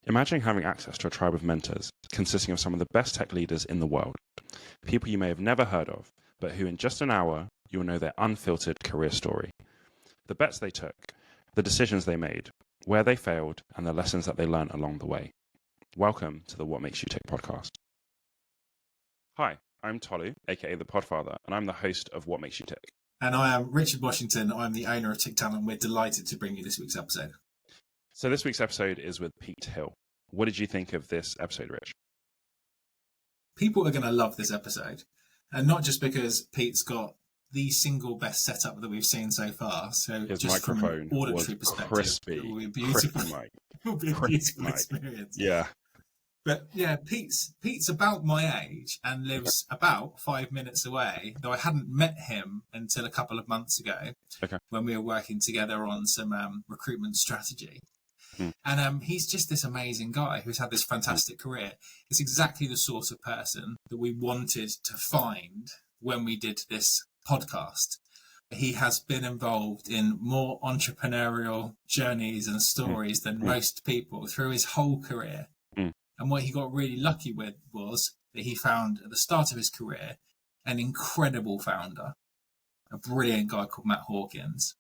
Imagine having access to a tribe of mentors consisting of some of the best tech leaders in the world, people you may have never heard of, but who in just an hour you'll know their unfiltered career story, the bets they took, the decisions they made, where they failed, and the lessons that they learned along the way. Welcome to the What Makes You Tick podcast. Hi, I'm Tolu, aka the Podfather, and I'm the host of What Makes You Tick. And I am Richard Washington. I'm the owner of Tick Talent, and we're delighted to bring you this week's episode. So this week's episode is with Pete Hill. What did you think of this episode, Rich? People are going to love this episode, and not just because Pete's got the single best setup that we've seen so far. So His just from microphone an auditory was perspective, crispy, it will be a beautiful, mic. it will be a beautiful experience. Yeah. But yeah, Pete's about my age and lives about 5 minutes away, though I hadn't met him until a couple of months ago when we were working together on some recruitment strategy. And he's just this amazing guy who's had this fantastic career. It's exactly the sort of person that we wanted to find when we did this podcast. He has been involved in more entrepreneurial journeys and stories than most people through his whole career. And what he got really lucky with was that he found at the start of his career an incredible founder, a brilliant guy called Matt Hawkins,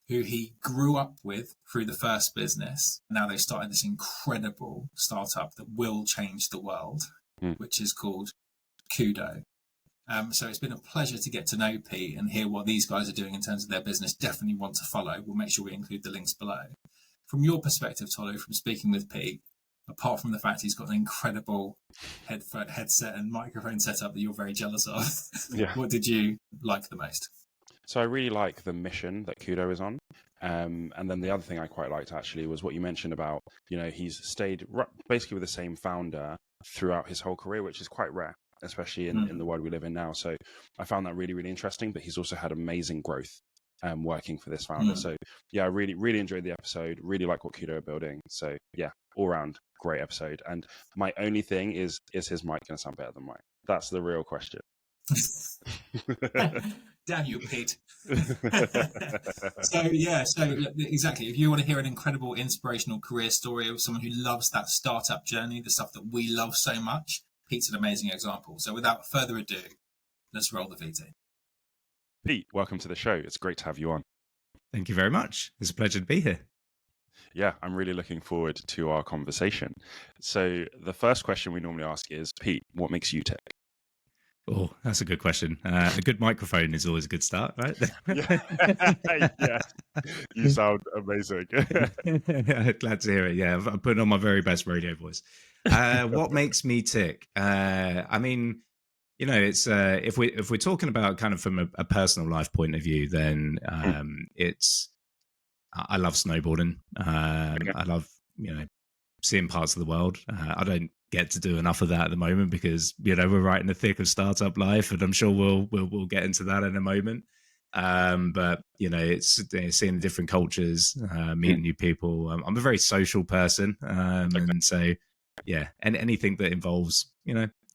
who he grew up with through the first business. Now they started this incredible startup that will change the world, which is called Cudo. So it's been a pleasure to get to know Pete and hear what these guys are doing in terms of their business. Definitely want to follow. We'll make sure we include the links below. From your perspective, Tolu, from speaking with Pete, apart from the fact he's got an incredible headset and microphone setup that you're very jealous of, what did you like the most? So I really like the mission that Kudo is on. And then the other thing I quite liked actually was what you mentioned about, he's stayed basically with the same founder throughout his whole career, which is quite rare, especially in the world we live in now. So I found that really, really interesting, but he's also had amazing growth working for this founder. So yeah, I really, really enjoyed the episode, really like what Kudo are building. So yeah, all around great episode. And my only thing is his mic going to sound better than mine? That's the real question. Damn you, Pete. So exactly. If you want to hear an incredible inspirational career story of someone who loves that startup journey, the stuff that we love so much, Pete's an amazing example. So without further ado, let's roll the VT. Pete, welcome to the show. It's great to have you on. Thank you very much. It's a pleasure to be here. Yeah, I'm really looking forward to our conversation. So the first question we normally ask is, Pete, what makes you tick? Oh, that's a good question. A good microphone is always a good start, right? Yeah, you sound amazing. Glad to hear it. Yeah, I'm putting on my very best radio voice. What makes me tick? I mean, it's if we're talking about kind of from a personal life point of view, then it's I love snowboarding. I love seeing parts of the world. I don't get to do enough of that at the moment because we're right in the thick of startup life, and I'm sure we'll get into that in a moment. But it's seeing different cultures, meeting new people. I'm a very social person, and so and anything that involves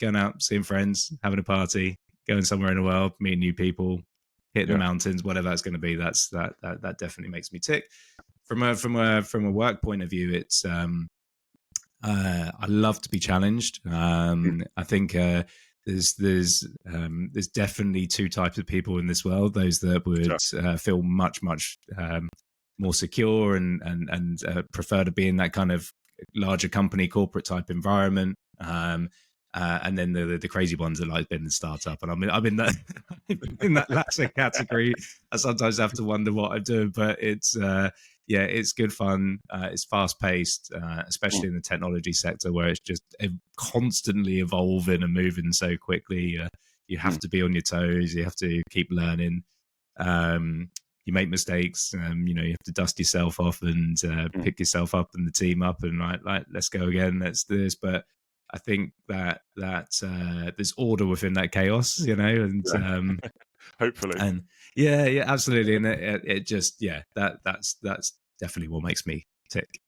going out, seeing friends, having a party, going somewhere in the world, meeting new people, hitting the mountains, whatever that's going to be, that definitely makes me tick. From a work point of view, it's I love to be challenged. I think there's definitely two types of people in this world: those that would feel much more secure and prefer to be in that kind of larger company, corporate type environment. And then the crazy ones that like being in startup, and I'm in that in that latter category. I sometimes have to wonder what I'm doing, but it's it's good fun. It's fast paced, especially in the technology sector where it's just constantly evolving and moving so quickly. You have to be on your toes. You have to keep learning. You make mistakes. You have to dust yourself off and pick yourself up and the team up and like let's go again. Let's do this, but I think that there's order within that chaos, and hopefully, and absolutely, and it just that's definitely what makes me tick.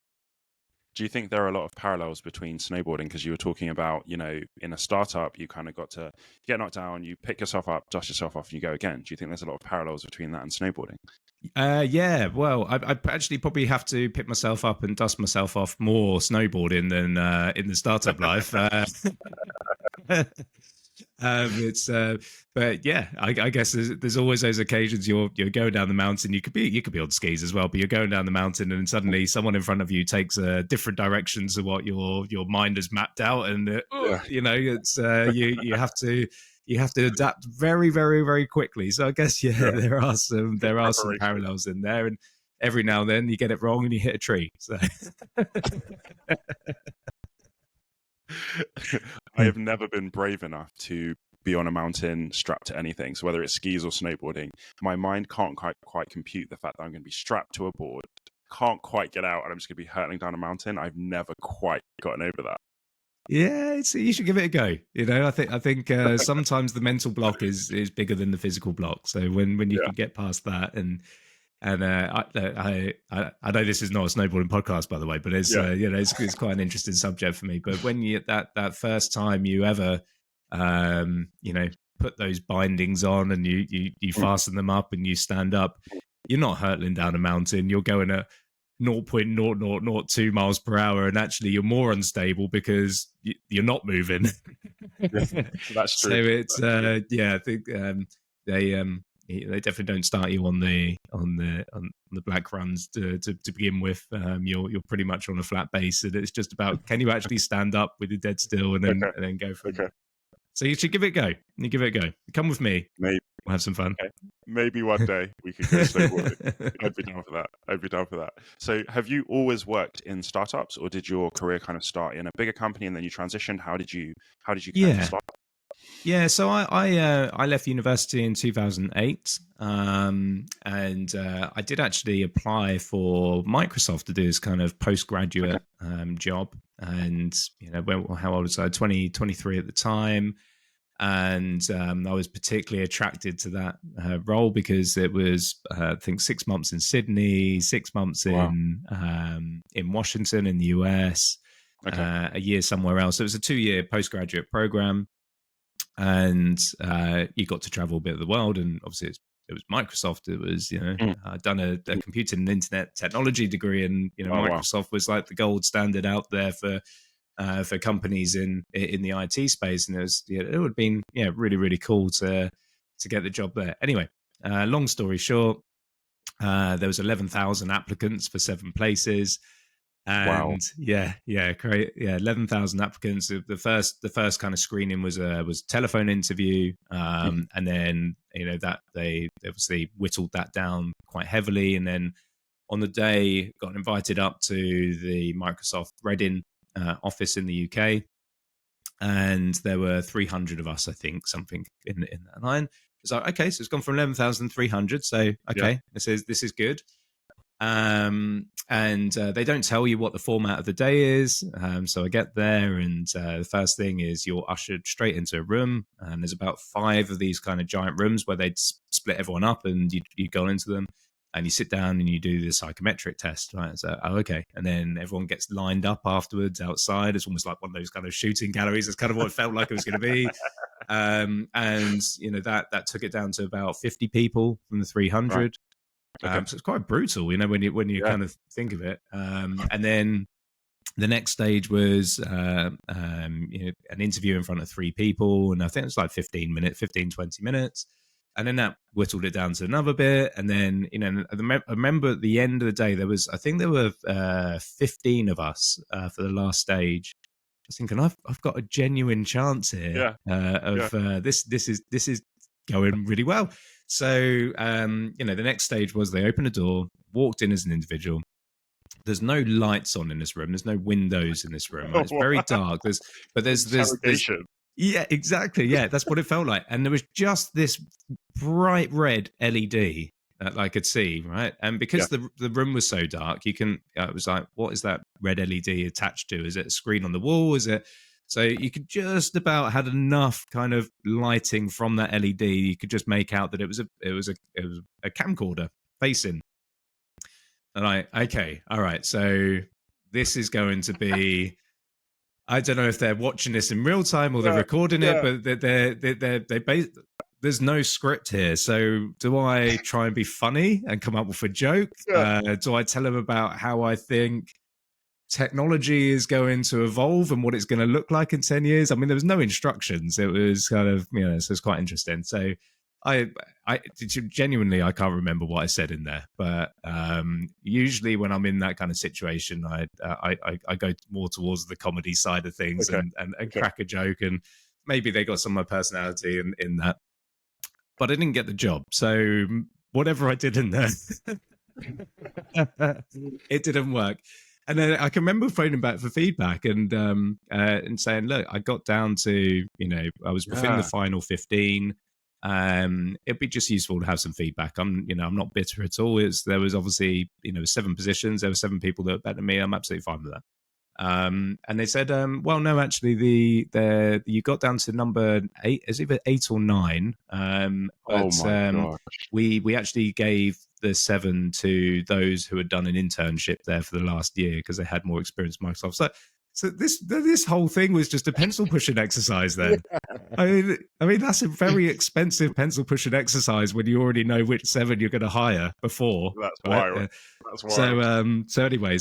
Do you think there are a lot of parallels between snowboarding? Because you were talking about, you know, in a startup, you kind of got to get knocked down, you pick yourself up, dust yourself off, and you go again. Do you think there's a lot of parallels between that and snowboarding? Yeah, well, I actually probably have to pick myself up and dust myself off more snowboarding than in the startup life. It's but yeah, I guess there's always those occasions you're going down the mountain. You could be on skis as well, but you're going down the mountain and suddenly someone in front of you takes a different direction to what your mind has mapped out, and you know, it's you have to adapt very, very, very quickly. So I guess there are some parallels in there, and every now and then you get it wrong and you hit a tree. So I have never been brave enough to be on a mountain strapped to anything. So whether it's skis or snowboarding, my mind can't quite compute the fact that I'm going to be strapped to a board, can't quite get out, and I'm just going to be hurtling down a mountain. I've never quite gotten over that. Yeah, you should give it a go. You know, I think sometimes the mental block is bigger than the physical block. So when you can get past that, and I know this is not a snowboarding podcast, by the way, but it's you know, it's quite an interesting subject for me. But when you that first time you ever you know, put those bindings on and you fasten them up and you stand up, you're not hurtling down a mountain. You're going at 0.0002 miles per hour, and actually you're more unstable because you're not moving. That's true. So it's I think they definitely don't start you on the black runs to begin with. You're pretty much on a flat base, and it's just about, can you actually stand up with your dead still and then go from there. So you should give it a go. You give it a go. Come with me. Maybe. We'll have some fun. Okay. Maybe one day we could go snowboarding. I'd be down for that. So have you always worked in startups, or did your career kind of start in a bigger company and then you transitioned? How did you kind of start? Yeah, so I left university in 2008, and I did actually apply for Microsoft to do this kind of postgraduate job. And you know, how old was I? 23 at the time, and I was particularly attracted to that role because it was I think 6 months in Sydney, 6 months in Washington in the US, a year somewhere else. So it was a 2-year postgraduate program. And you got to travel a bit of the world, and obviously it was Microsoft. It was, you know, I'd done a computing and internet technology degree, and you know, Microsoft was like the gold standard out there for companies in the IT space, and it would have been really, really cool to get the job there. Anyway, long story short, there was 11,000 applicants for 7 places. And great. 11,000 applicants. The first kind of screening was a telephone interview, and then that they obviously whittled that down quite heavily. And then on the day, got invited up to the Microsoft Reading office in the UK, and there were 300 of us, I think, something in that line. It's like, okay, so it's gone from 11,300. So okay, this is good. And they don't tell you what the format of the day is. So I get there, and the first thing is you're ushered straight into a room, and there's about 5 of these kind of giant rooms where they'd split everyone up, and you go into them and you sit down and you do the psychometric test, right? So, okay. And then everyone gets lined up afterwards outside. It's almost like one of those kind of shooting galleries. That's kind of what it felt like it was going to be. And that took it down to about 50 people from the 300. Right. So it's quite brutal, when you kind of think of it. And then the next stage was an interview in front of 3 people, and I think it was like 15, 20 minutes. And then that whittled it down to another bit. And then, I remember at the end of the day, there were 15 of us for the last stage. I was thinking, I've got a genuine chance here this is going really well. So, the next stage was they opened a door, walked in as an individual. There's no lights on in this room. There's no windows in this room. Right? It's very dark. There's yeah, exactly. Yeah, that's what it felt like. And there was just this bright red LED that I could see, right? And because the room was so dark, it was like, what is that red LED attached to? Is it a screen on the wall? Is it? So you could just about had enough kind of lighting from that LED. You could just make out that it was a camcorder facing. And okay, all right. So this is going to be, I don't know if they're watching this in real time or they're recording it, but there's no script here. So do I try and be funny and come up with a joke? Do I tell them about how I think technology is going to evolve and what it's going to look like in 10 years? I mean, there was no instructions. It was kind of, so it's quite interesting. So I genuinely, I can't remember what I said in there, but usually when I'm in that kind of situation, I go more towards the comedy side of things and crack a joke, and maybe they got some of my personality in that, but I didn't get the job. So whatever I did in there, it didn't work. And then I can remember phoning back for feedback and saying, look, I got down to, I was within the final 15. It'd be just useful to have some feedback. I'm not bitter at all. There was obviously, 7 positions. There were 7 people that were better than me. I'm absolutely fine with that. And they said, well, no, actually, you got down to number 8. Is either 8 or 9. We actually gave the 7 to those who had done an internship there for the last year because they had more experience in Microsoft. So this whole thing was just a pencil pushing exercise then. I mean that's a very expensive pencil pushing exercise when you already know which 7 you're going to hire before. That's right? wild. That's wild. So anyway,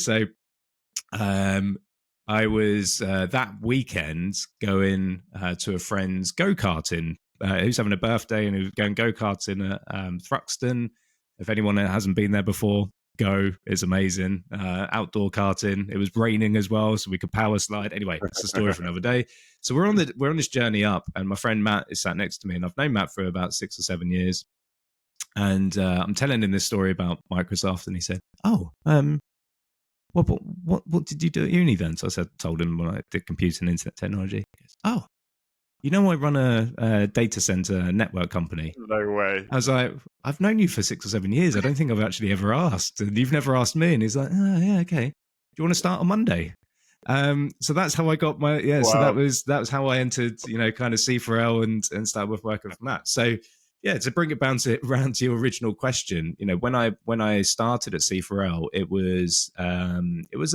I was that weekend going to a friend's go-karting. Who's having a birthday and who's going go-karting at Thruxton. If anyone hasn't been there before, go. It's amazing. Outdoor karting. It was raining as well, so we could power slide. Anyway, that's a story for another day. So we're on this journey up, and my friend Matt is sat next to me, and I've known Matt for about 6 or 7 years. And I'm telling him this story about Microsoft, and he said, "Oh, what did you do at uni then?" So told him when I did computing and internet technology. He goes, "Oh, I run a data center network company." No way. I was like, "I've known you for 6 or 7 years. I don't think I've actually ever asked. And you've never asked me." And he's like, "Oh, yeah, okay. Do you want to start on Monday?" So that's how I got my, Wow. So that was how I entered, kind of C4L and started with working with Matt. So yeah, to bring it around to your original question, when I started at C4L, it was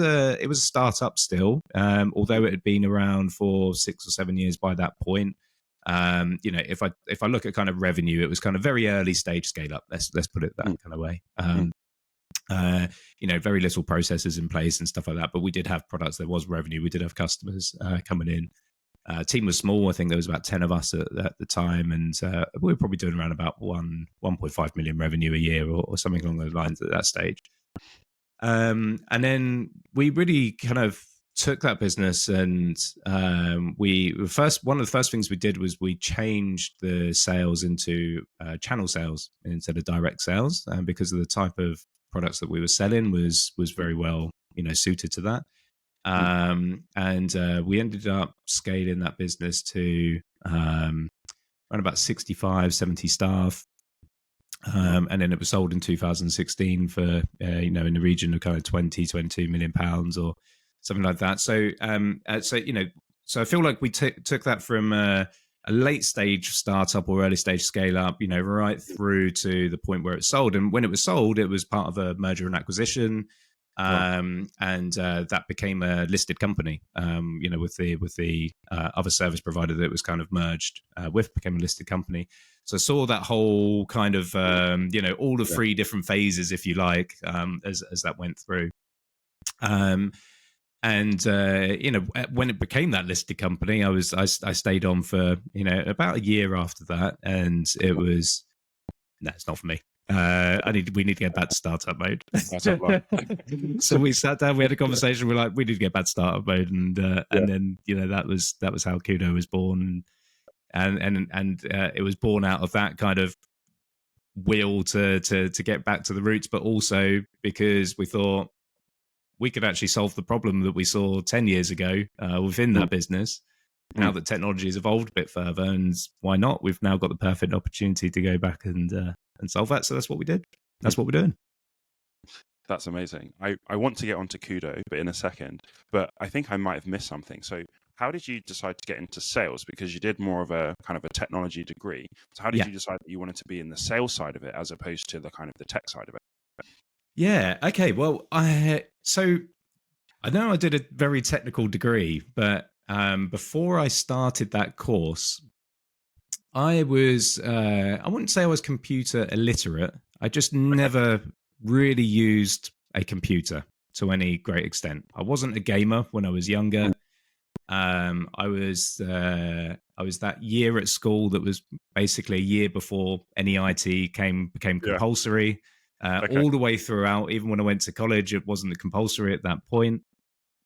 a startup still, although it had been around for 6 or 7 years by that point. If I look at kind of revenue, it was kind of very early stage scale up. Let's put it that kind of way. Very little processes in place and stuff like that. But we did have products. There was revenue. We did have customers coming in. Team was small. I think there was about 10 of us at the time, and we were probably doing around about 1.5 million revenue a year or something along those lines at that stage. And then we really kind of took that business, and one of the first things we did was we changed the sales into channel sales instead of direct sales, because of the type of products that we were selling was very well suited to that. And we ended up scaling that business to around about 65, 70 staff. And then it was sold in 2016 for, in the region of kind of 22 million pounds or something like that. So I feel like we took that from a late stage startup or early stage scale up, right through to the point where it sold. And when it was sold, it was part of a merger and acquisition. And that became a listed company, with the other service provider that was kind of merged became a listed company. So I saw that whole kind of, all the 3 different phases, if you like, as that went through. And when it became that listed company, I stayed on for, about a year after that. And it was, no, it's not for me. We need to get back to startup mode. So we sat down, we had a conversation. We're like, we need to get back to startup mode, and then that was how Kudo was born, and it was born out of that kind of will to get back to the roots, but also because we thought we could actually solve the problem that we saw 10 years ago within that business. Now that technology has evolved a bit further, and why not? We've now got the perfect opportunity to go back and solve that. So that's what we did. That's what we're doing. That's amazing. I want to get onto Kudo, but in a second. But I think I might have missed something. So how did you decide to get into sales? Because you did more of a kind of a technology degree. So how did you decide that you wanted to be in the sales side of it as opposed to the kind of the tech side of it? Yeah. Okay. Well, so I know I did a very technical degree, but before I started that course, I wouldn't say I was computer illiterate. I just never really used a computer to any great extent. I wasn't a gamer when I was younger. I was that year at school that was basically a year before NEIT became compulsory. All the way throughout, even when I went to college, it wasn't compulsory at that point.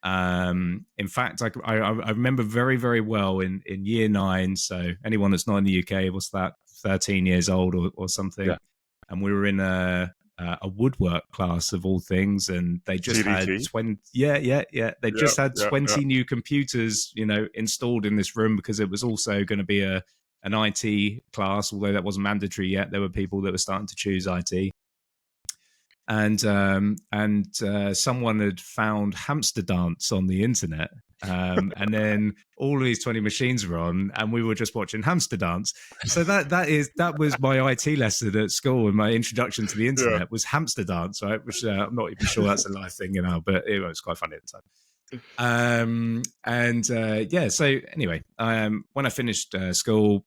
In fact, I remember very, very well in year 9. So anyone that's not in the UK, what's that, 13 years old or something? Yeah. And we were in a woodwork class of all things, and they just had 20. They just had 20 new computers, installed in this room, because it was also going to be an IT class, although that wasn't mandatory yet. There were people that were starting to choose IT. And someone had found Hamster Dance on the internet, and then all of these 20 machines were on, and we were just watching Hamster Dance. So that was my IT lesson at school, and my introduction to the internet was Hamster Dance, right? Which I'm not even sure that's a live thing, but it was quite funny at the time. So anyway, when I finished school,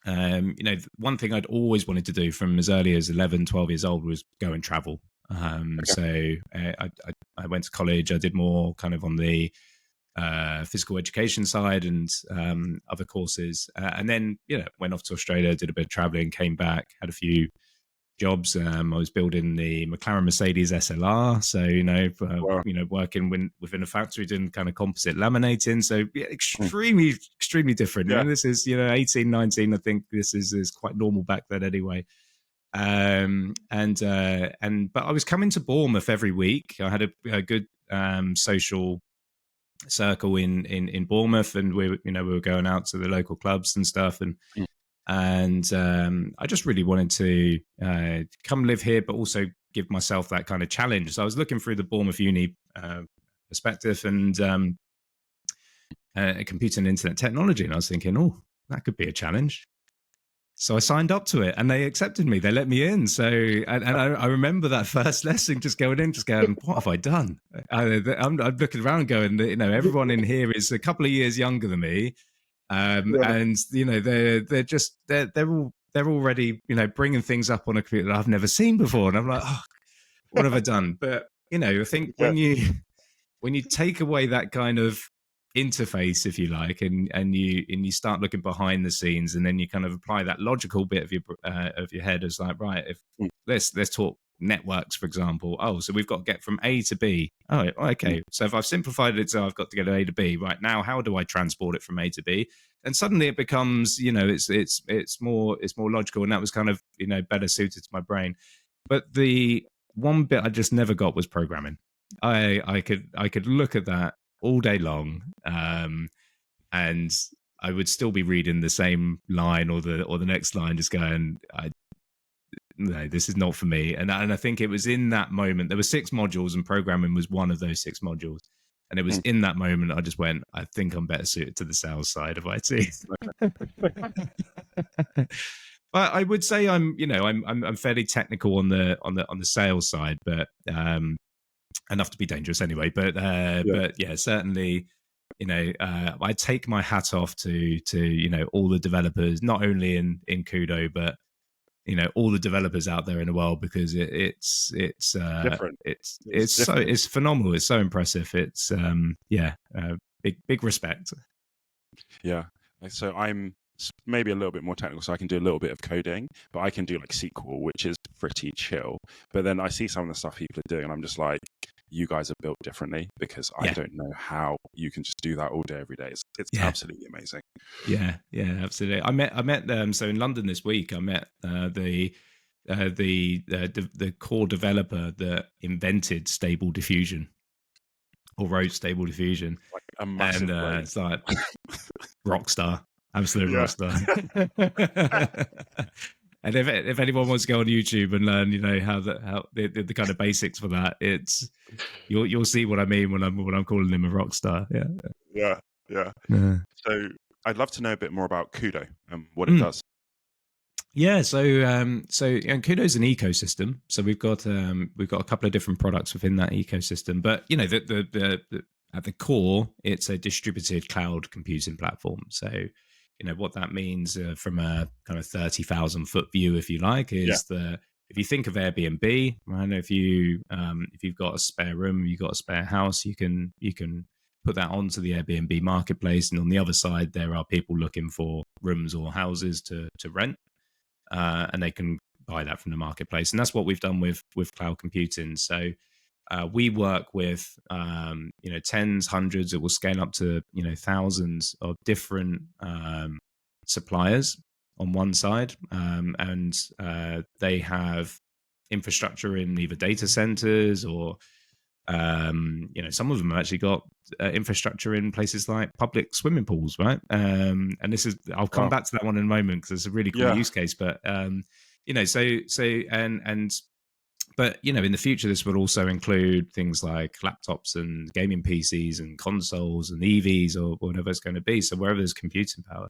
one thing I'd always wanted to do from as early as 11, 12 years old was go and travel. So I went to college. I did more kind of on the physical education side and other courses. And then, went off to Australia, did a bit of traveling, came back, had a few jobs. I was building the McLaren Mercedes SLR, so working within a factory doing kind of composite laminating, so extremely different. This is 18, 19. I think this is quite normal back then anyway. But I was coming to Bournemouth every week. I had a good social circle in Bournemouth, and we were going out to the local clubs and stuff, and I just really wanted to come live here, but also give myself that kind of challenge. So I was looking through the Bournemouth Uni perspective and computer and internet technology, and I was thinking, oh, that could be a challenge. So I signed up to it, and they accepted me. They let me in. So, and I remember that first lesson, just going, what have I done? I'm looking around, going, everyone in here is a couple of years younger than me. And they're already bringing things up on a computer that I've never seen before, and I'm like, oh, what have I done? But I think when you take away that kind of interface, if you like, and you start looking behind the scenes, and then you kind of apply that logical bit of your head as like, right, if let's talk networks, for example. Oh, so we've got to get from A to B. Oh, okay. So if I've simplified it, so I've got to get to A to B. Right, now, how do I transport it from A to B? And suddenly it becomes, it's more logical, and that was kind of better suited to my brain. But the one bit I just never got was programming. I could look at that all day long, and I would still be reading the same line or the next line, just going, no, this is not for me. And I think it was in that moment, there were 6 modules, and programming was one of those 6 modules. And it was in that moment I just went, I think I'm better suited to the sales side of IT. But I would say I'm fairly technical on the sales side, but enough to be dangerous anyway. But yeah, certainly, I take my hat off to all the developers, not only in Cudo, but all the developers out there in the world, because it's different. It's phenomenal. It's so impressive. It's big respect. Yeah. So I'm maybe a little bit more technical, so I can do a little bit of coding, but I can do like SQL, which is pretty chill. But then I see some of the stuff people are doing, and I'm just like, you guys are built differently, because I don't know how you can just do that all day, every day. It's absolutely amazing. Yeah, absolutely. I met so in London this week, I met the core developer that invented Stable Diffusion, or wrote Stable Diffusion, like a massive and it's like rockstar, absolute rockstar. And if anyone wants to go on YouTube and learn, how the kind of basics for that, you'll see what I mean when I'm calling him a rock star. Yeah. So I'd love to know a bit more about Cudo and what it does. Yeah, so and Kudo is an ecosystem. So we've got a couple of different products within that ecosystem. But you know, the at the core, it's a distributed cloud computing platform. So you know what that means from a kind of 30,000 foot view, if you like, Yeah. is the if you think of Airbnb, right? If you've got a spare room, you've got a spare house, you can put that onto the Airbnb marketplace, and on the other side, there are people looking for rooms or houses to rent, and they can buy that from the marketplace. And that's what we've done with cloud computing. So we work with tens, hundreds. It will scale up to thousands of different suppliers on one side, and they have infrastructure in either data centers or some of them have actually got infrastructure in places like public swimming pools, right? And this is, I'll come back to that one in a moment because it's a really cool use case. But but in the future, this will also include things like laptops and gaming PCs and consoles and EVs or whatever it's going to be. So wherever there's computing power.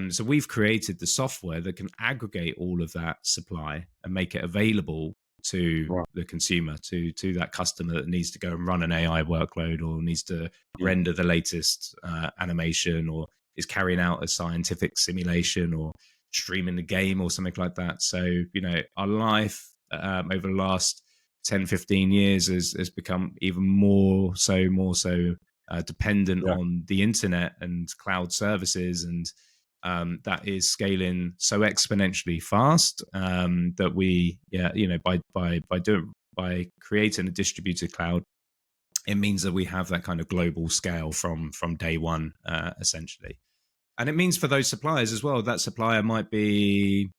So we've created the software that can aggregate all of that supply and make it available to the consumer, to that customer that needs to go and run an AI workload or needs to render the latest animation or is carrying out a scientific simulation or streaming the game or something like that. So, our life over the last 10, 15 years has become even more so dependent on the internet and cloud services, and that is scaling so exponentially fast that we, by creating a distributed cloud, it means that we have that kind of global scale from day one, essentially. And it means for those suppliers as well, that supplier might be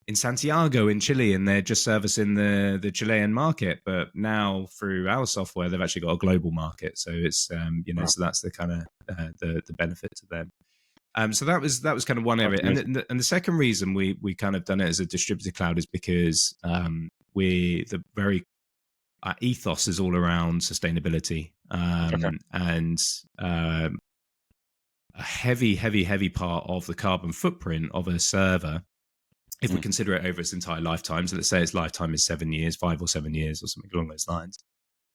in Santiago in Chile and they're just servicing the Chilean market, but now through our software they've actually got a global market. So it's so that's the kind of the benefit to them. So that was kind of one area, and the second reason we kind of done it as a distributed cloud is because the very ethos is all around sustainability, and a heavy part of the carbon footprint of a server, if we consider it over its entire lifetime. So let's say its lifetime is 7 years, 5 or 7 years, or something along those lines.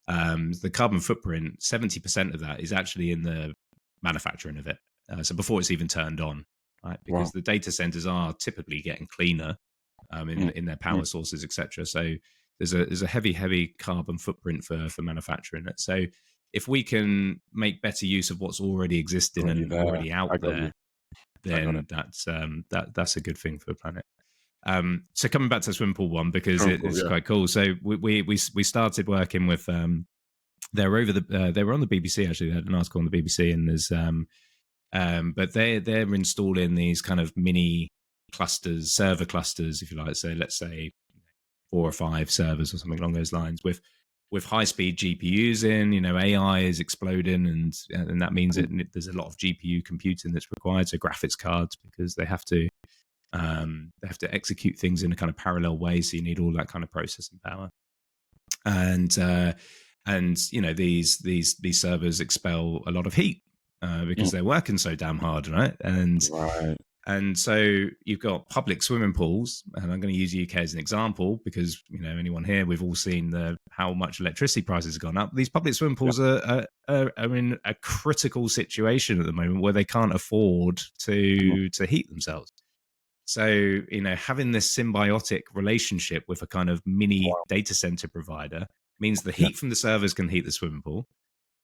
The carbon footprint, 70% of that is actually in the manufacturing of it. So before it's even turned on, right? Because the data centers are typically getting cleaner in their power sources, etc. So there's a heavy carbon footprint for manufacturing it. So if we can make better use of what's already existing and already out there, then that's a good thing for the planet. So coming back to the swimming pool one, because it's quite cool. So we started working with they were on the BBC actually. They had an article on the BBC, and there's but they're installing these kind of mini clusters, server clusters, if you like. So let's say 4 or 5 servers or something along those lines with high speed GPUs in. AI is exploding, and that means there's a lot of GPU computing that's required. So graphics cards, because they have to execute things in a kind of parallel way. So you need all that kind of processing power, and these servers expel a lot of heat because they're working so damn hard, right? And so you've got public swimming pools, and I'm going to use the UK as an example because anyone here, we've all seen how much electricity prices have gone up. These public swimming pools are in a critical situation at the moment where they can't afford to heat themselves. So, having this symbiotic relationship with a kind of mini data center provider means the heat from the servers can heat the swimming pool,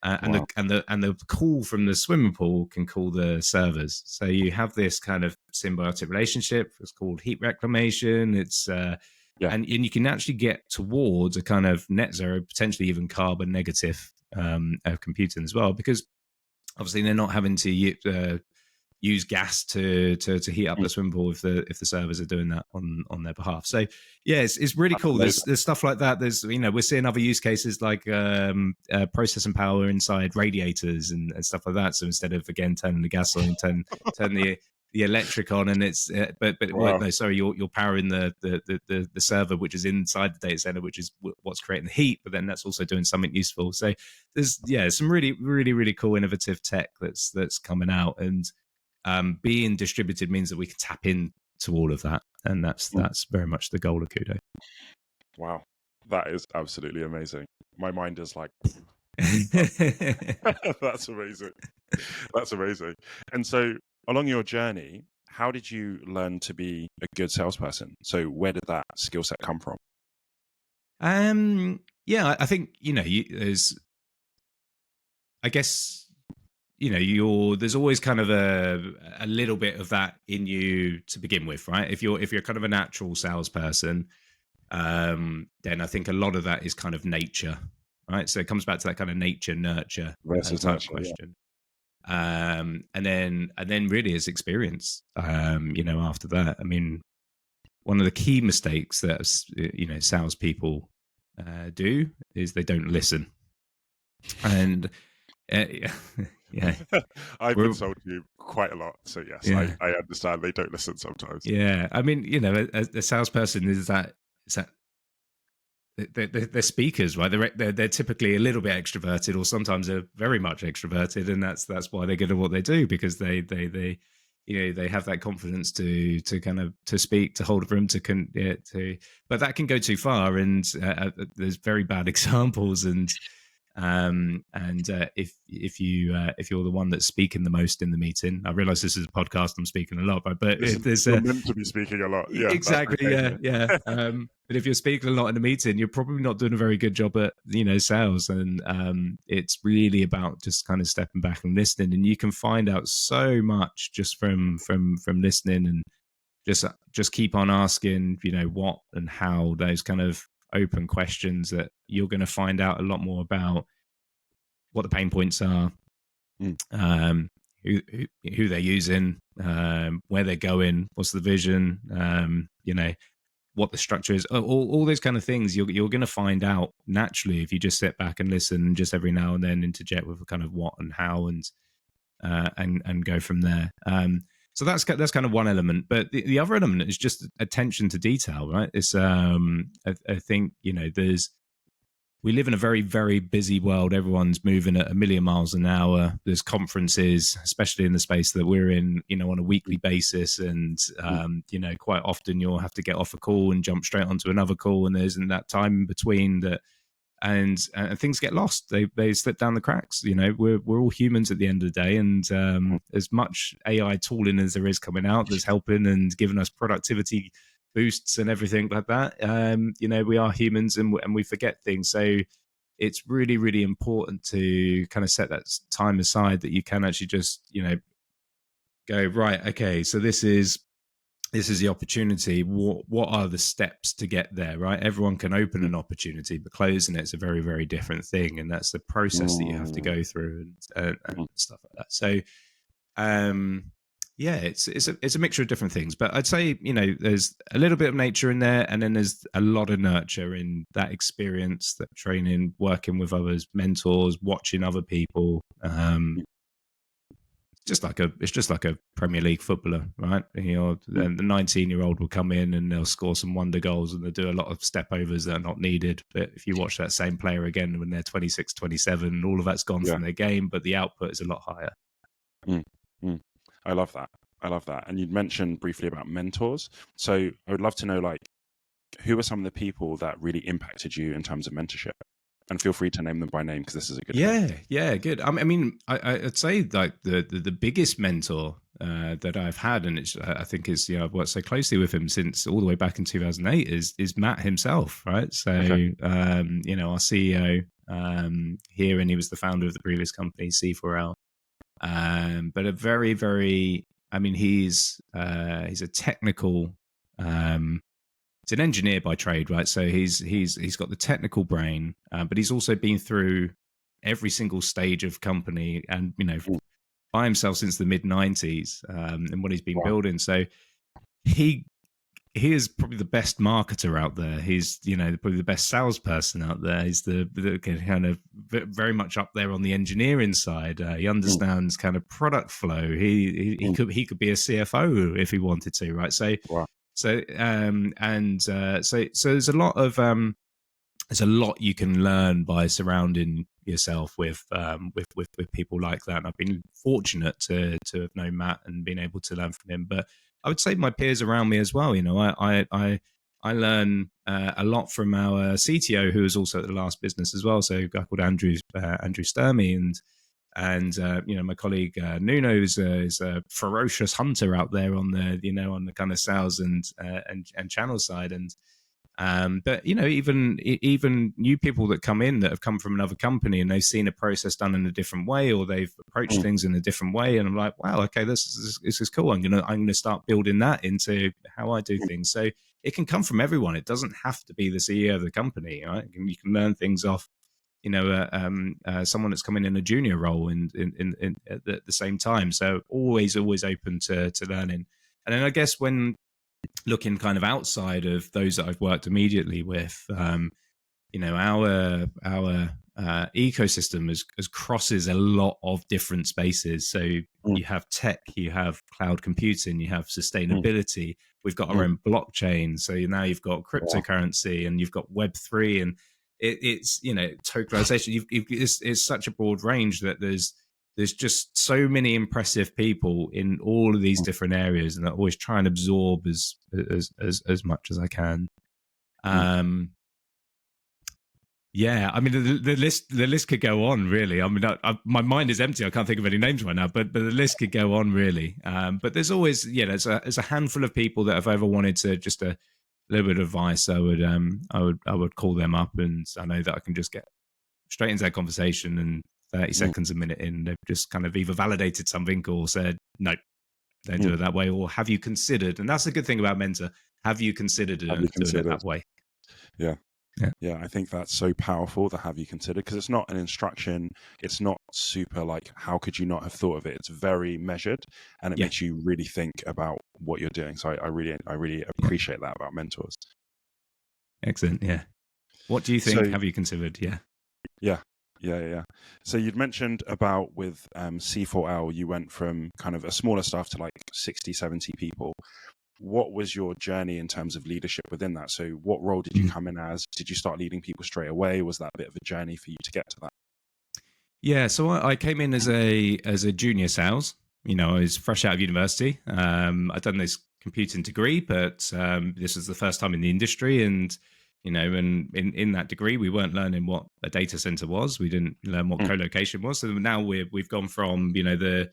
and the cool from the swimming pool can cool the servers. So you have this kind of symbiotic relationship. It's called heat reclamation. It's and you can actually get towards a kind of net zero, potentially even carbon negative computing as well, because obviously they're not having to use gas to heat up the swimming pool if the servers are doing that on their behalf. So it's really cool. There's stuff like that. There's we're seeing other use cases like processing power inside radiators and stuff like that. So instead of again turning the gas on, turn the electric on, and it's you're powering the server which is inside the data center, which is what's creating the heat, but then that's also doing something useful. So there's some really cool innovative tech that's coming out, and being distributed means that we can tap in to all of that. And that's very much the goal of Kudo. Wow, that is absolutely amazing. My mind is like, that's amazing. That's amazing. And so along your journey, how did you learn to be a good salesperson? So where did that skill set come from? Yeah, I think, there's, I guess, there's always kind of a little bit of that in you to begin with, right? If you're kind of a natural salesperson, then I think a lot of that is kind of nature, right? So it comes back to that kind of nature nurture type question. Yeah. And then really is experience, after that. I mean, one of the key mistakes that, salespeople do is they don't listen. And yeah, I've been sold to you quite a lot. So yes, yeah. I understand they don't listen sometimes. Yeah. I mean, a salesperson is that they're speakers, right? They're typically a little bit extroverted, or sometimes they're very much extroverted, and that's why they're good at what they do, because they have that confidence to kind of to speak, to hold a room, but that can go too far, and there's very bad examples, and if you're the one that's speaking the most in the meeting, I realize this is a podcast, I'm speaking a lot, but you're meant to be speaking a lot. Yeah, exactly. Okay. Yeah. But if you're speaking a lot in a meeting, you're probably not doing a very good job at, sales. And it's really about just kind of stepping back and listening. And you can find out so much just from listening, and just keep on asking, what and how, those kind of open questions that you're going to find out a lot more about what the pain points are, who they're using, where they're going, what's the vision, what the structure is, all those kind of things you're going to find out naturally if you just sit back and listen, and just every now and then interject with a kind of what and how, and go from there. So that's kind of one element, but the other element is just attention to detail, right? It's I think we live in a very, very busy world. Everyone's moving at 1,000,000 miles an hour. There's conferences, especially in the space that we're in, on a weekly basis. And, quite often you'll have to get off a call and jump straight onto another call. And there isn't that time in between that. And things get lost. They slip down the cracks. We're all humans at the end of the day. And as much AI tooling as there is coming out that's helping and giving us productivity boosts and everything like that, we are humans, and we forget things. So it's really, really important to kind of set that time aside that you can actually just go, right, okay, so this is the opportunity. What are the steps to get there, right? Everyone can open an opportunity, but closing it's a very, very different thing, and that's the process that you have to go through, and stuff like that. So yeah, it's a mixture of different things, but I'd say there's a little bit of nature in there, and then there's a lot of nurture in that experience, that training, working with others, mentors, watching other people. It's just like a Premier League footballer, right? The 19-year-old will come in and they'll score some wonder goals, and they'll do a lot of step overs that are not needed. But if you watch that same player again when they're 26, 27, all of that's gone from their game, but the output is a lot higher. I love that. And you'd mentioned briefly about mentors. So I would love to know, who are some of the people that really impacted you in terms of mentorship? And feel free to name them by name, because this is a good thing. Yeah, good. I mean, I'd say the biggest mentor that I've had, and I think I've worked so closely with him since all the way back in 2008, is Matt himself, right? So, okay. Our CEO here, and he was the founder of the previous company, C4L. But a very, very, he's a technical, he's an engineer by trade, right? So he's got the technical brain, but he's also been through every single stage of company, and by himself since the mid-90s, and what he's been building. So he is probably the best marketer out there. He's probably the best salesperson out there. He's the kind of very much up there on the engineering side. He understands kind of product flow. He could be a CFO if he wanted to, right? So so there's a lot of there's a lot you can learn by surrounding yourself with people like that. And I've been fortunate to have known Matt and been able to learn from him. But I would say my peers around me as well. You know, I learn a lot from our CTO, who was also at the last business as well. So a guy called Andrew Sturmey, and you know, my colleague Nuno is a ferocious hunter out there on the, you know, on the kind of sales and channel side. But you know, even new people that come in that have come from another company and they've seen a process done in a different way, or they've approached things in a different way, and I'm like, wow, okay, this is cool. I'm gonna start building that into how I do things. So it can come from everyone. It doesn't have to be the CEO of the company, right? You can learn things off, you know, someone that's coming in a junior role in at the same time. So always open to learning. And then I guess when looking kind of outside of those that I've worked immediately with, you know, our ecosystem is crosses a lot of different spaces. So you have tech, you have cloud computing, you have sustainability. We've got our own blockchain. So now you've got cryptocurrency, and you've got Web3, and it's, you know, tokenization. It's such a broad range that there's just so many impressive people in all of these different areas, and I always try and absorb as much as I can. Yeah, I mean, the list could go on, really. I mean, my mind is empty. I can't think of any names right now, but the list could go on, really. But there's always, yeah, there's a handful of people that if I ever wanted to just a little bit of advice, I would call them up, and I know that I can just get straight into that conversation, and 30 seconds, a minute in, they've just kind of either validated something or said, no, don't do it that way, or have you considered? And that's the good thing about Mentor. Have you considered doing it that way? Yeah, I think that's so powerful, the have you considered, because it's not an instruction. It's not super like, how could you not have thought of it? It's very measured, and it makes you really think about what you're doing. So I really appreciate that about mentors. Excellent. Yeah. What do you think? Have you considered? Yeah. So you'd mentioned about with C4L, you went from kind of a smaller staff to like 60, 70 people. What was your journey in terms of leadership within that? So what role did you come in as? Did you start leading people straight away? Was that a bit of a journey for you to get to that? Yeah, so I came in as a junior sales. You know, I was fresh out of university. I'd done this computing degree, but this was the first time in the industry. And, you know, and in that degree, we weren't learning what a data center was. We didn't learn what co-location was. So now we've gone from, you know, the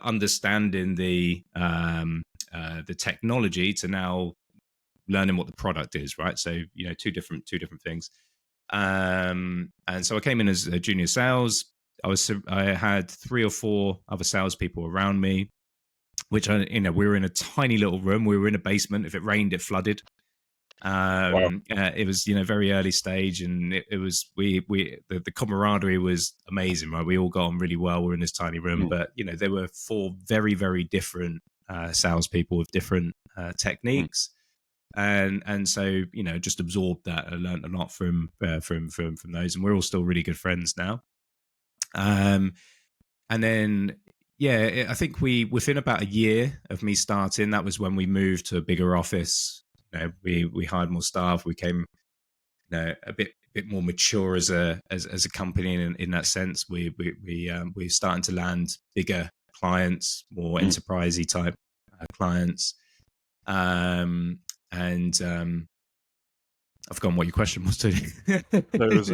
understanding the technology to now learning what the product is, right? So, you know, two different things. And so I came in as a junior sales. I had 3 or 4 other salespeople around me, which we were in a tiny little room. We were in a basement. If it rained, it flooded. It was, you know, very early stage, and it was the camaraderie was amazing, right? We all got on really well. We're in this tiny room, but you know, there were 4 very, very different salespeople with different techniques, and so, you know, just absorbed that. I learned a lot from those, and we're all still really good friends now. And then, yeah, I think within about a year of me starting, that was when we moved to a bigger office. You know, we hired more staff. We came, you know, a bit more mature as a company in that sense. We're starting to land bigger clients, more enterprisey type clients. And I've forgotten what your question was too. So it was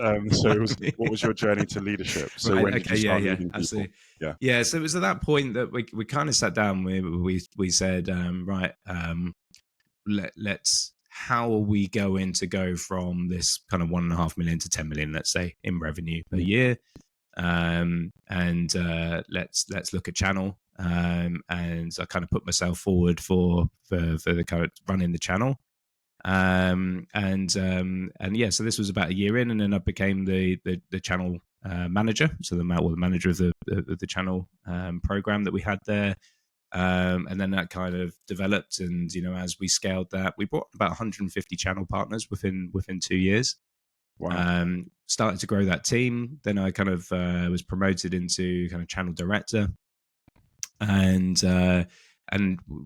what was your journey to leadership? So right, when did you start leading people? Absolutely. Yeah. So it was at that point that we kind of sat down. We said, right, let's how are we going to go from this kind of 1.5 million to 10 million, let's say, in revenue per year, and let's look at channel. And I kind of put myself forward for the kind of running the channel. And yeah, so this was about a year in, and then I became the channel manager, so the manager of the channel program that we had there. And then that kind of developed, and you know, as we scaled that, we brought about 150 channel partners within 2 years. Wow. Started to grow that team. Then I kind of was promoted into kind of channel director, and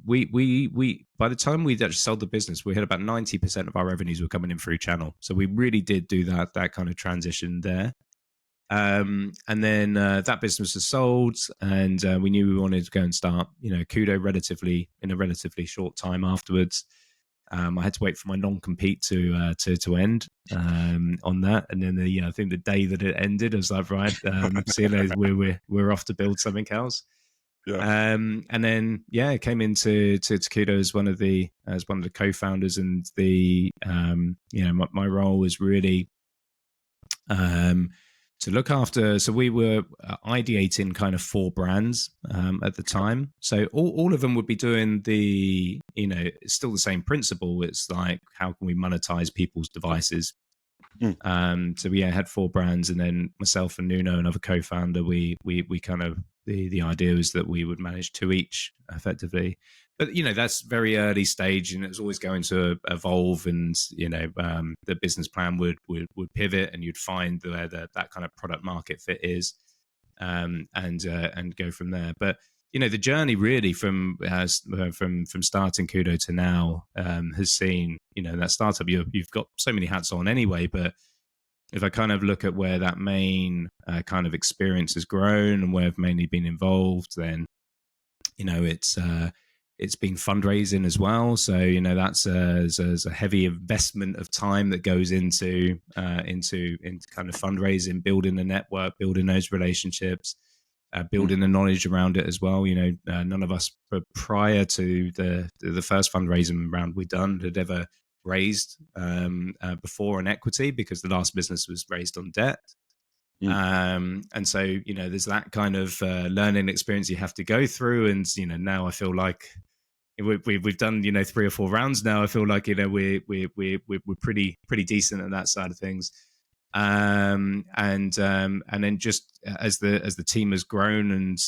we by the time we'd actually sold the business, we had about 90% of our revenues were coming in through channel. So we really did do that kind of transition there. And then that business was sold, and we knew we wanted to go and start, Cudo in a relatively short time afterwards. I had to wait for my non-compete to end on that, and then I think the day that it ended, I was like, right, see you later. We're off to build something else. Yeah. And then it came into to Kudo as one of the co-founders, and the my role was really to look after. So we were ideating kind of 4 brands at the time. So all of them would be doing the, still the same principle. It's like, how can we monetize people's devices? So we had 4 brands, and then myself and Nuno, another co-founder, we kind of, the idea was that we would manage 2 each effectively. But that's very early stage, and it's always going to evolve, and the business plan would pivot, and you'd find where that kind of product market fit is, and go from there. But the journey really from starting Kudo to now has seen that startup. You've got so many hats on anyway, but if I kind of look at where that main kind of experience has grown and where I've mainly been involved, then it's been fundraising as well. So that's a heavy investment of time that goes into kind of fundraising, building the network, building those relationships, building the knowledge around it as well. None of us prior to the first fundraising round we'd done had ever raised before on equity, because the last business was raised on debt. And so there's that kind of learning experience you have to go through, and now I feel like we've done 3 or 4 rounds now. I feel like we're pretty decent at that side of things. And then just as the team has grown, and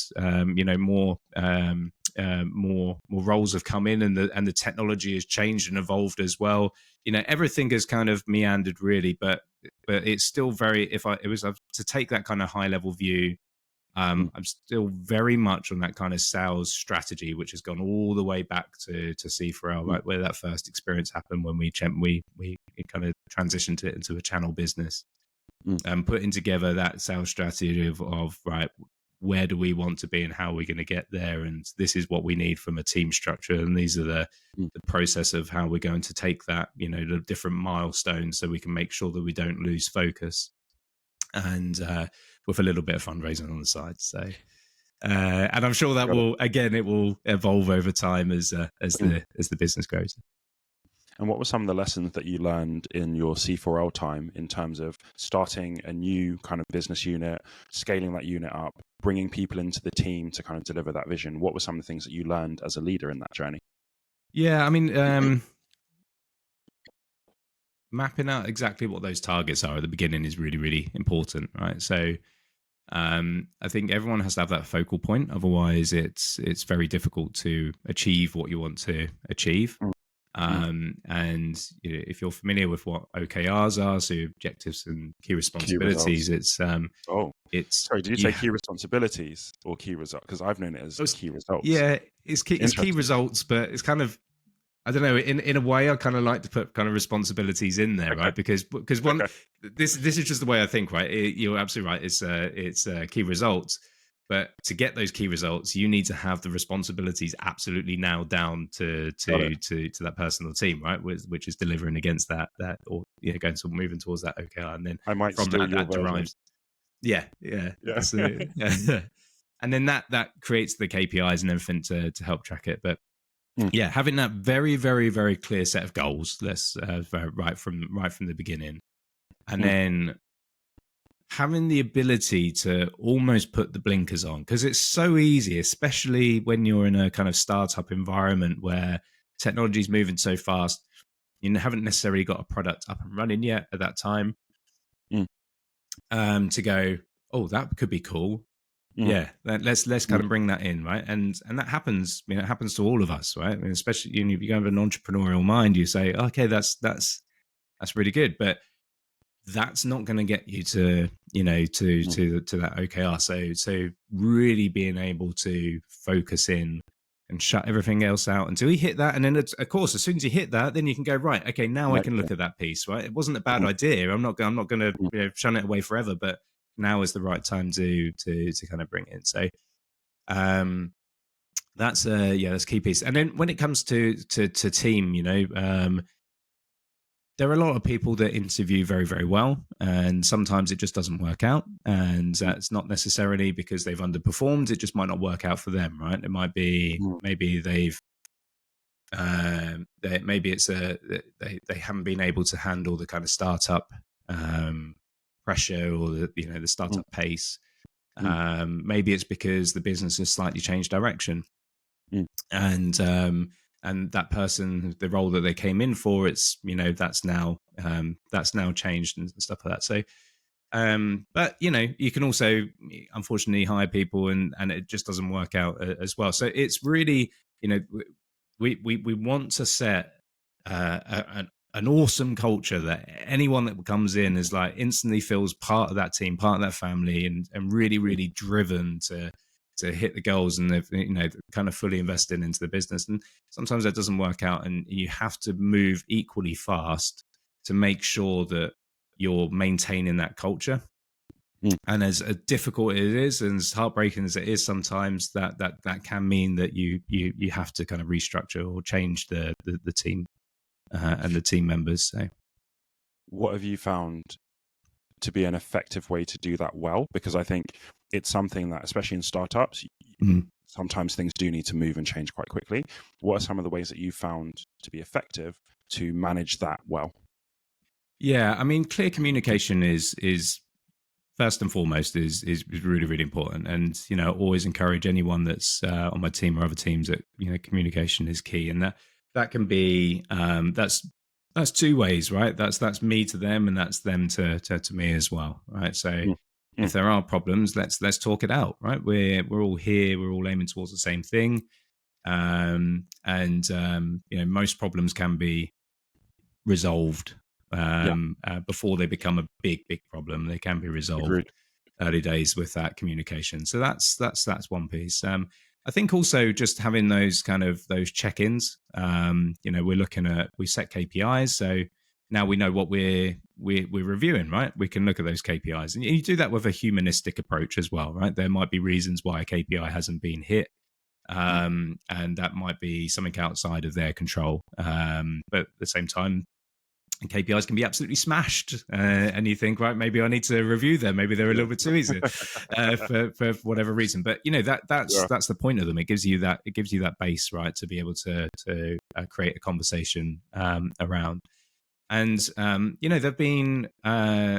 more roles have come in, and the technology has changed and evolved as well. Everything has kind of meandered really, but it's still very. If it was to take that kind of high level view, I'm still very much on that kind of sales strategy, which has gone all the way back to C4L, right, where that first experience happened when we kind of transitioned it into a channel business. Putting together that sales strategy of right, where do we want to be and how are we going to get there, and this is what we need from a team structure, and these are the process of how we're going to take that, the different milestones, so we can make sure that we don't lose focus, and with a little bit of fundraising on the side. So and I'm sure that it will evolve over time as the business grows. And what were some of the lessons that you learned in your C4L time in terms of starting a new kind of business unit, scaling that unit up, bringing people into the team to kind of deliver that vision? What were some of the things that you learned as a leader in that journey? Yeah, I mean, mapping out exactly what those targets are at the beginning is really, really important, right? So I think everyone has to have that focal point. Otherwise, it's very difficult to achieve what you want to achieve. And if you're familiar with what OKRs are, so objectives and key responsibilities, it's sorry, did you say key responsibilities or key results? Because I've known it as key results. Yeah, it's key results, but it's kind of, I don't know, in a way I kind of like to put kind of responsibilities in there, right? Because one, this is just the way I think, right? You're absolutely right. It's key results. But to get those key results, you need to have the responsibilities absolutely nailed down to that personal team, right? Which is delivering against that, or moving towards that OKR, and then I might from that derives. Yeah. And then that creates the KPIs and everything to help track it. But having that very, very, very clear set of goals, right from the beginning, and then having the ability to almost put the blinkers on, because it's so easy, especially when you're in a kind of startup environment where technology is moving so fast. You haven't necessarily got a product up and running yet at that time. To go, oh, that could be cool. Yeah, let's kind of bring that in, right? And that happens. It happens to all of us, right? I mean, especially if you have an entrepreneurial mind, you say, okay, that's really good, but that's not going to get you to that OKR. So really being able to focus in and shut everything else out until you hit that, and then of course, as soon as you hit that, then you can go, right, okay, now I can look at that piece, right? It wasn't a bad idea. I'm not going to shun it away forever, but now is the right time to kind of bring it in. So that's that's a key piece. And then when it comes to team, there are a lot of people that interview very, very well, and sometimes it just doesn't work out. And that's not necessarily because they've underperformed. It just might not work out for them, right? It might be maybe maybe it's they haven't been able to handle the kind of startup pressure or the startup pace. Maybe it's because the business has slightly changed direction, and that person, the role that they came in for, it's that's now changed and stuff like that. So but you can also unfortunately hire people and it just doesn't work out as well. So it's really we want to set an awesome culture that anyone that comes in is like instantly feels part of that team, part of that family, and really, really driven to hit the goals, and they've kind of fully invested into the business. And sometimes that doesn't work out, and you have to move equally fast to make sure that you're maintaining that culture. And as difficult as it is, and as heartbreaking as it is, sometimes that can mean that you have to kind of restructure or change the team and the team members. So, what have you found to be an effective way to do that well? Because I think it's something that, especially in startups, sometimes things do need to move and change quite quickly. What are some of the ways that you found to be effective to manage that well? Yeah, I mean, clear communication is first and foremost is really, really important. And always encourage anyone that's on my team or other teams that communication is key, and that can be that's two ways, right? That's me to them, and that's them to me as well, right? So if there are problems, let's talk it out, right? We're all here, we're all aiming towards the same thing, and most problems can be resolved before they become a big problem. They can be resolved. Agreed. Early days with that communication. So that's one piece. I think also just having those check-ins. We set KPIs, so now we know what we're reviewing, right? We can look at those KPIs, and you do that with a humanistic approach as well, right? There might be reasons why a KPI hasn't been hit, and that might be something outside of their control. But at the same time, KPIs can be absolutely smashed, and you think, right, maybe I need to review them. Maybe they're a little bit too easy for whatever reason. But that's the point of them. It gives you that base, right, to be able to create a conversation around. And there've been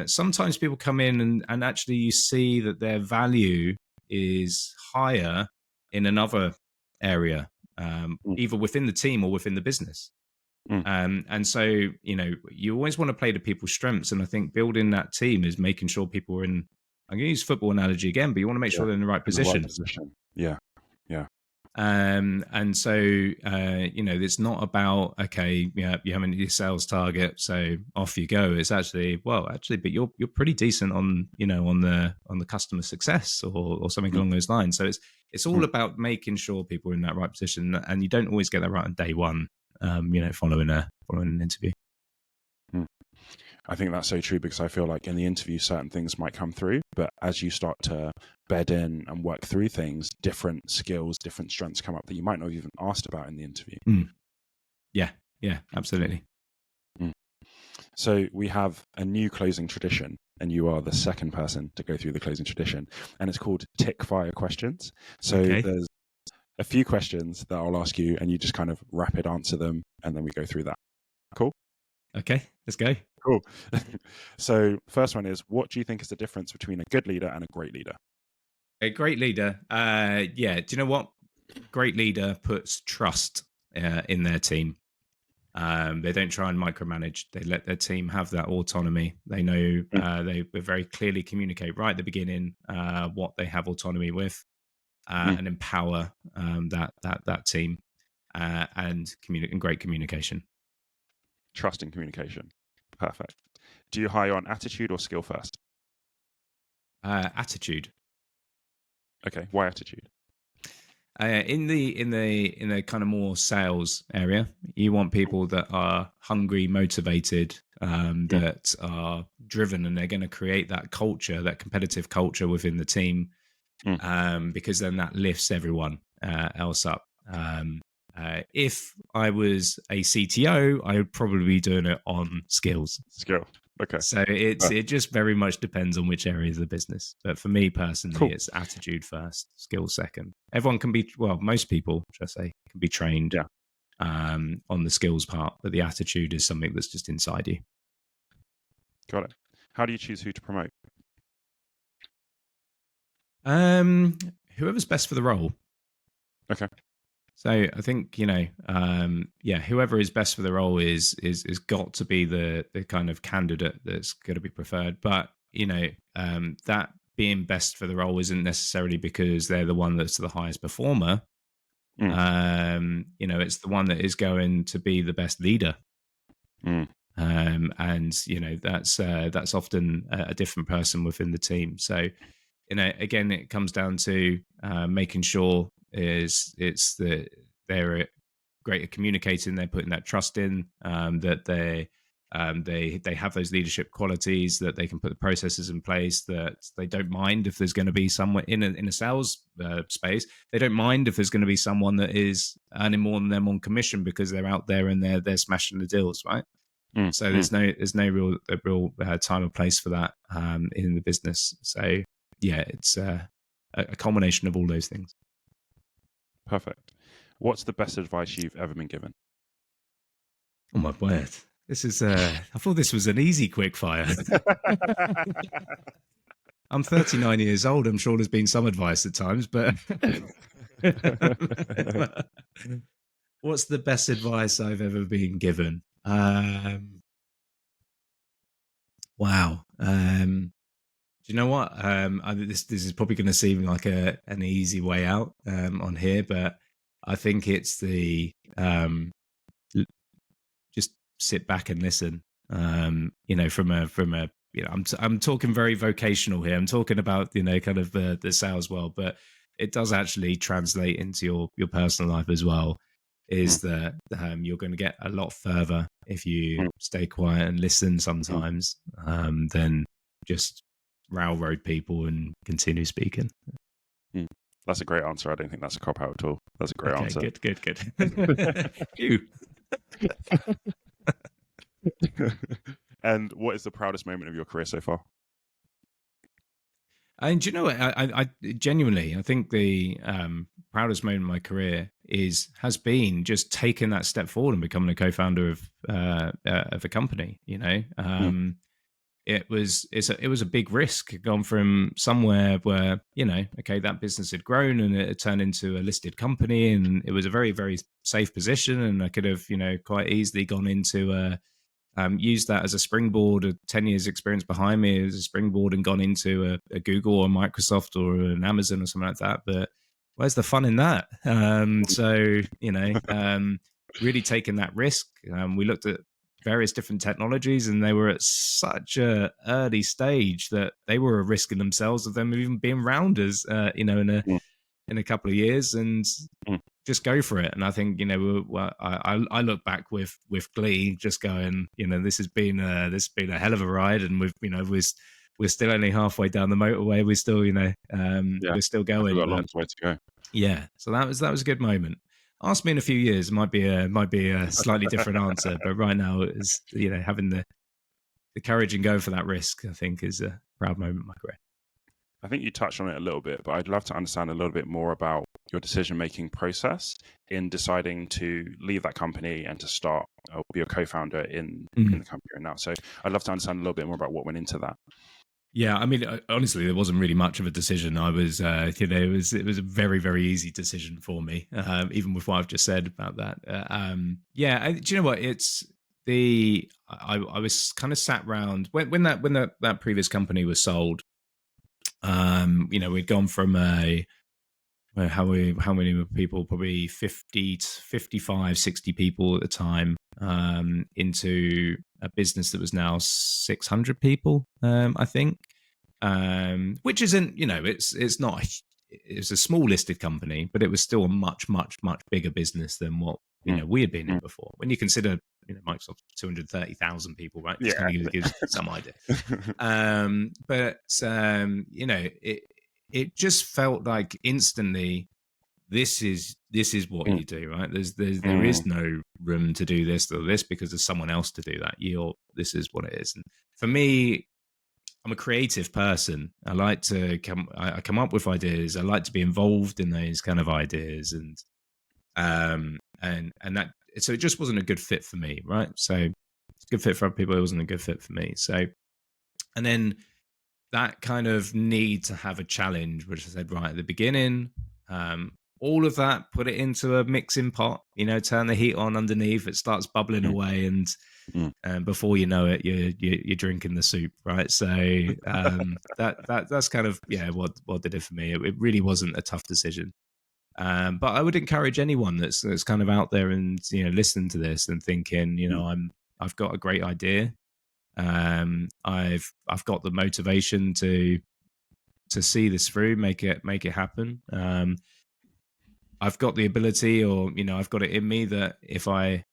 sometimes people come in and actually you see that their value is higher in another area, either within the team or within the business. And so, you always want to play to people's strengths. And I think building that team is making sure people are in, I'm going to use football analogy again, but you want to make sure they're in the right position. Yeah. And so, it's not about, okay, you haven't your sales target, so off you go. It's actually, but you're pretty decent on, on the customer success or something along those lines. So it's all about making sure people are in that right position, and you don't always get that right on day one. Following an interview. I think that's so true, because I feel like in the interview certain things might come through, but as you start to bed in and work through things, different skills, different strengths come up that you might not have even asked about in the interview. Yeah, absolutely. So we have a new closing tradition, and you are the second person to go through the closing tradition, and it's called Tick Fire Questions. So there's a few questions that I'll ask you, and you just kind of rapid answer them, and then we go through that. Cool? Okay, let's go. Cool. So first one is, what do you think is the difference between a good leader and a great leader? A great leader, do you know what? Great leader puts trust in their team. They don't try and micromanage. They let their team have that autonomy. They know they very clearly communicate right at the beginning what they have autonomy with. And empower that team and great communication. Trust and communication. Perfect. Do you hire on attitude or skill first? Attitude. Okay. Why attitude? In the kind of more sales area, you want people that are hungry, motivated, that are driven, and they're going to create that culture, that competitive culture within the team, because then that lifts everyone else up. If I was a CTO, I would probably be doing it on skills. Okay. So it just very much depends on which area of the business. But for me personally, It's attitude first, skills second. Everyone can be, well, most people, should I say, can be trained on the skills part, but the attitude is something that's just inside you. Got it. How do you choose who to promote? Whoever's best for the role. Okay. So I think, whoever is best for the role is got to be the kind of candidate that's going to be preferred. But, that being best for the role isn't necessarily because they're the one that's the highest performer. It's the one that is going to be the best leader. And, that's often a different person within the team. So, again, it comes down to making sure they're great at communicating, they're putting that trust in, that they have those leadership qualities, that they can put the processes in place, that they don't mind if there's going to be someone in a sales space, they don't mind if there's going to be someone that is earning more than them on commission because they're out there and they're smashing the deals, right? So there's no real time or place for that in the business. So yeah, it's a combination of all those things. Perfect. What's the best advice you've ever been given? Oh my word. This is I thought this was an easy quick fire. I'm 39 years old. I'm sure there's been some advice at times, but what's the best advice I've ever been given? Wow. Do you know what? This is probably going to seem like an easy way out on here, but I think it's the just sit back and listen. From a I'm talking very vocational here. I'm talking about kind of the sales world, but it does actually translate into your personal life as well. Is that you're going to get a lot further if you stay quiet and listen sometimes than just railroad people and continue speaking. That's a great answer. I don't think that's a cop out at all. That's a great answer. Good. Phew. And what is the proudest moment of your career so far? And do you know what? I genuinely, I think the proudest moment of my career has been just taking that step forward and becoming a co-founder of a company. It was a big risk. Gone from somewhere where that business had grown and it had turned into a listed company, and it was a very, very safe position, and I could have quite easily gone into used that as a springboard. 10 years experience behind me as a springboard and gone into a Google or Microsoft or an Amazon or something like that. But where's the fun in that? Really taking that risk. We looked at various different technologies, and they were at such a early stage that they were a risk in themselves of them even being rounders, in a couple of years, and just go for it. And I think I look back with glee, just going, this has been a hell of a ride, and we're still only halfway down the motorway. We're still we're still going. We've got a long way to go. Yeah, so that was a good moment. Ask me in a few years, it might be a slightly different answer, but right now is having the courage and going for that risk, I think, is a proud moment in my career. I think you touched on it a little bit, but I'd love to understand a little bit more about your decision-making process in deciding to leave that company and to start or be a co-founder in the company you're in now. So I'd love to understand a little bit more about what went into that. Yeah, I mean, honestly, there wasn't really much of a decision. I was, it was a very, very easy decision for me, even with what I've just said about that. Do you know what? It's I was kind of sat around when that previous company was sold. We'd gone from how many people, probably 50 to 55, 60 people at the time, into a business that was now 600 people, I think, which isn't, it's not it was a small listed company, but it was still a much, much, much bigger business than what we had been in before. When you consider Microsoft 230,000 people, right? Just kind of gives some idea. It just felt like instantly, this is what you do, right? There is no room to do this or this because there's someone else to do that. This is what it is. And for me, I'm a creative person. I like to come up with ideas. I like to be involved in those kind of ideas, and that. So it just wasn't a good fit for me, right? So it's a good fit for other people. It wasn't a good fit for me. So, and then that kind of need to have a challenge, which I said right at the beginning. All of that, put it into a mixing pot, turn the heat on underneath, it starts bubbling away, and before you know it, you're drinking the soup, right? So that's kind of what did it for me. It really wasn't a tough decision, but I would encourage anyone that's kind of out there and listening to this and thinking, I've got a great idea, I've got the motivation to see this through, make it happen. I've got the ability, or I've got it in me that if I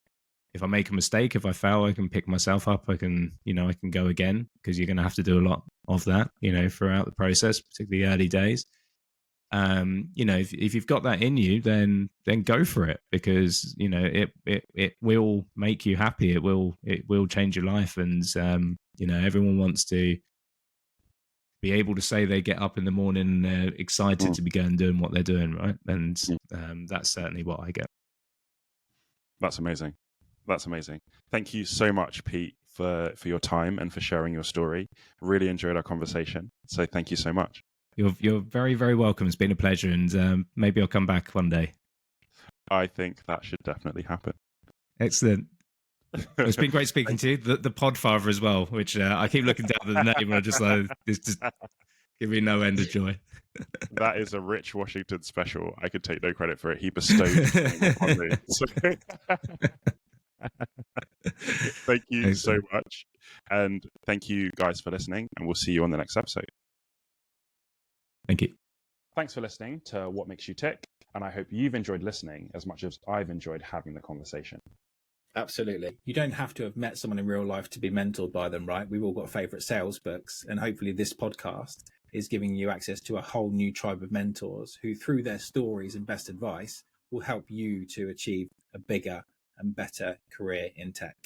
make a mistake, if I fail, I can pick myself up. I can go again, because you're going to have to do a lot of that, throughout the process, particularly early days. If you've got that in you, then go for it, because it will make you happy. It will change your life, and everyone wants to be able to say they get up in the morning and they're excited to be going doing what they're doing, right? And that's certainly what I get. That's amazing. Thank you so much, Pete, for your time and for sharing your story. Really enjoyed our conversation. So thank you so much. You're very, very welcome. It's been a pleasure, and maybe I'll come back one day. I think that should definitely happen. Excellent. It's been great speaking to you. The Podfather as well, which I keep looking down at the name, and I just like, this just give me no end of joy. That is a Rich Washington special. I could take no credit for it. He bestowed it on me. So thank you so much. And thank you guys for listening, and we'll see you on the next episode. Thank you. Thanks for listening to What Makes You Tick, and I hope you've enjoyed listening as much as I've enjoyed having the conversation. Absolutely. You don't have to have met someone in real life to be mentored by them, right? We've all got favourite sales books, and hopefully this podcast is giving you access to a whole new tribe of mentors who, through their stories and best advice, will help you to achieve a bigger and better career in tech.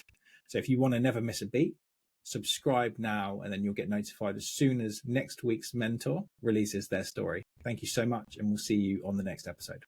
So if you want to never miss a beat, subscribe now, and then you'll get notified as soon as next week's mentor releases their story. Thank you so much, and we'll see you on the next episode.